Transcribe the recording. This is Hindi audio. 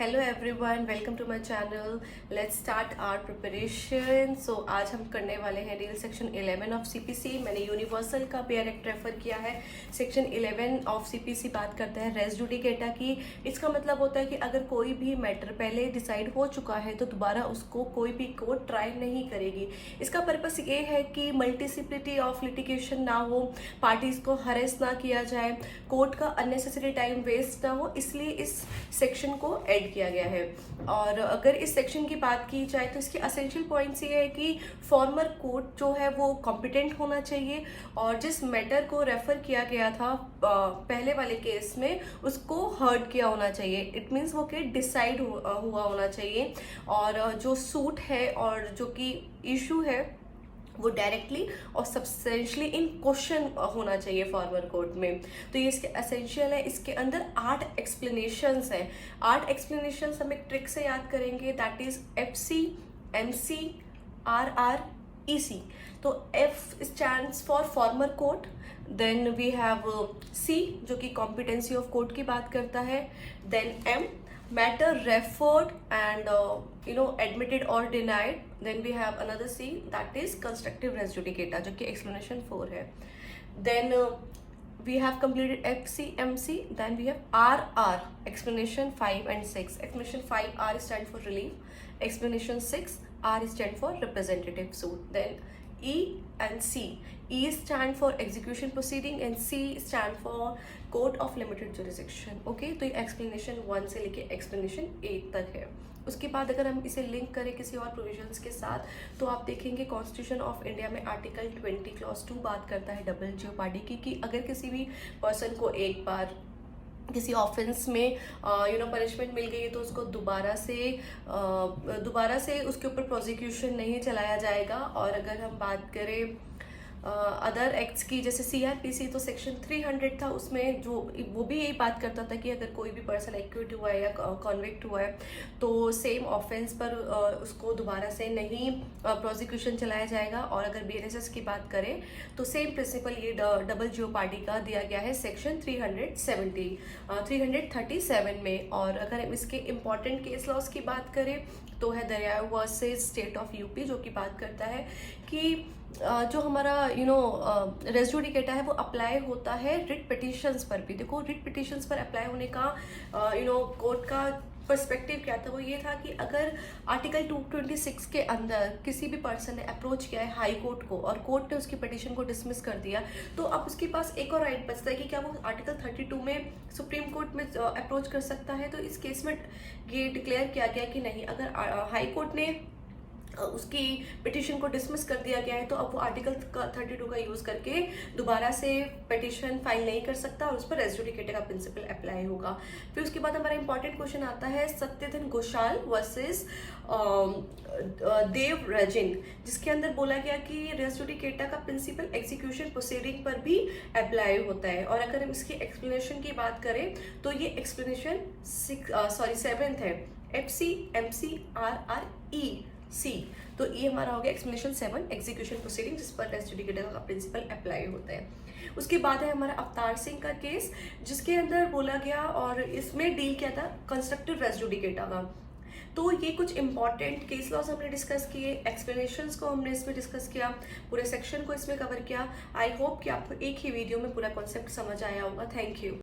Hello everyone, welcome to my channel. Let's start our preparation. So आज हम करने वाले हैं डील सेक्शन 11 ऑफ सीपीसी। मैंने यूनिवर्सल का पेयर एक्ट रेफर किया है। सेक्शन 11 ऑफ सीपीसी बात करता है रेस जुडिकेटा की। इसका मतलब होता है कि अगर कोई भी मैटर पहले डिसाइड हो चुका है तो दोबारा उसको कोई भी कोर्ट ट्राई नहीं करेगी। इसका पर्पस ये है कि मल्टीसिप्लिटी ऑफ लिटिगेशन ना हो, पार्टीज को हरेस ना किया जाए, कोर्ट का अननेसेसरी टाइम वेस्ट ना हो, इसलिए इस सेक्शन को ऐड किया गया है। और अगर इस सेक्शन की बात की जाए तो इसके असेंशियल पॉइंट्स ये है कि फॉर्मर कोर्ट जो है वो कॉम्पिटेंट होना चाहिए और जिस मैटर को रेफर किया गया था पहले वाले केस में उसको हर्ड किया होना चाहिए। इट मीन्स वो केस डिसाइड हुआ होना चाहिए और जो सूट है और जो कि इशू है वो डायरेक्टली और सब्सटेंशियली इन क्वेश्चन होना चाहिए फॉर्मर कोर्ट में। तो ये इसके एसेंशियल है। इसके अंदर 8 एक्सप्लेनेशंस हैं। 8 एक्सप्लेनेशंस हम एक ट्रिक से याद करेंगे, that is FC, MC, RR, EC। तो F stands for former court, then we have C जो कि कॉम्पिटेंसी ऑफ कोर्ट की बात करता है, then M matter referred and admitted or denied, then we have another C that is constructive res judicata जो कि explanation 4 है। then we have completed FC, MC, then we have RR explanation 5 and 6। explanation 5 R stand for relief, explanation 6 R stand for representative suit, then E and C। E stand for execution proceeding and C stand for court of limited jurisdiction। Okay, तो ये एक्सप्लेनेशन 1 से लेके एक्सप्लेनेशन 8 तक है। उसके बाद अगर हम इसे लिंक करें किसी और प्रोविजंस के साथ तो आप देखेंगे कॉन्स्टिट्यूशन ऑफ इंडिया में आर्टिकल 20 क्लॉज 2 बात करता है डबल जेओपार्डी की, कि अगर किसी भी पर्सन को एक बार किसी ऑफेंस में पनिशमेंट मिल गई है तो उसको दोबारा से उसके ऊपर प्रोसिक्यूशन नहीं चलाया जाएगा। और अगर हम बात करें अदर एक्ट्स की, जैसे CRPC तो सेक्शन 300 था, उसमें जो वो भी यही बात करता था कि अगर कोई भी पर्सन एक्यूट हुआ है या कॉन्विक्ट हुआ है तो सेम ऑफेंस पर उसको दोबारा से नहीं प्रोसिक्यूशन चलाया जाएगा। और अगर BNSS की बात करें तो सेम प्रिंसिपल ये डबल जेओपार्डी का दिया गया है सेक्शन 337 में। और अगर हम इसके इम्पॉर्टेंट केस लॉस की बात करें तो है दरियाव वर्सेस स्टेट ऑफ यूपी, जो कि बात करता है कि जो हमारा रेस जुडिकेटा है वो अप्लाई होता है रिट पिटिशंस पर भी। देखो, रिट पिटिशंस पर अप्लाई होने का कोर्ट का पर्सपेक्टिव क्या था, वो ये था कि अगर आर्टिकल 226 के अंदर किसी भी पर्सन ने अप्रोच किया है हाई कोर्ट को और कोर्ट ने उसकी पिटिशन को डिसमिस कर दिया तो अब उसके पास एक और राइट बचता है कि क्या वो आर्टिकल 32 में सुप्रीम कोर्ट में अप्रोच कर सकता है। तो इस केस में ये डिक्लेयर किया गया कि नहीं, अगर हाई कोर्ट ने उसकी पिटिशन को डिसमिस कर दिया गया है तो अब वो आर्टिकल 32 का यूज करके दोबारा से पिटिशन फाइल नहीं कर सकता और उस पर रेस जुडिकेटा का प्रिंसिपल अप्लाई होगा। फिर उसके बाद हमारा इंपॉर्टेंट क्वेश्चन आता है सत्यधन घोषाल वर्सेस देव रजिन, जिसके अंदर बोला गया कि रेस जुडिकेटा का प्रिंसिपल एग्जीक्यूशन प्रोसीडिंग पर भी अप्लाई होता है। और अगर हम इसकी एक्सप्लेनेशन की बात करें तो ये एक्सप्लेनेशन 7th है, FC, MC, RR, EC। तो ये हमारा हो गया एक्सप्लेनेशन 7 एग्जीक्यूशन प्रोसीडिंग, जिस पर रेस जुडिकेटा का प्रिंसिपल अप्लाई होता है। उसके बाद है हमारा अवतार सिंह का केस, जिसके अंदर बोला गया और इसमें डील किया था कंस्ट्रक्टिव रेस जुडिकेटा का। तो ये कुछ इंपॉर्टेंट केस लॉस हमने डिस्कस किए, एक्सप्लेनेशंस को हमने इसमें डिस्कस किया, पूरे सेक्शन को इसमें कवर किया। आई होप कि आपको एक ही वीडियो में पूरा कॉन्सेप्ट समझ आया होगा। Thank you.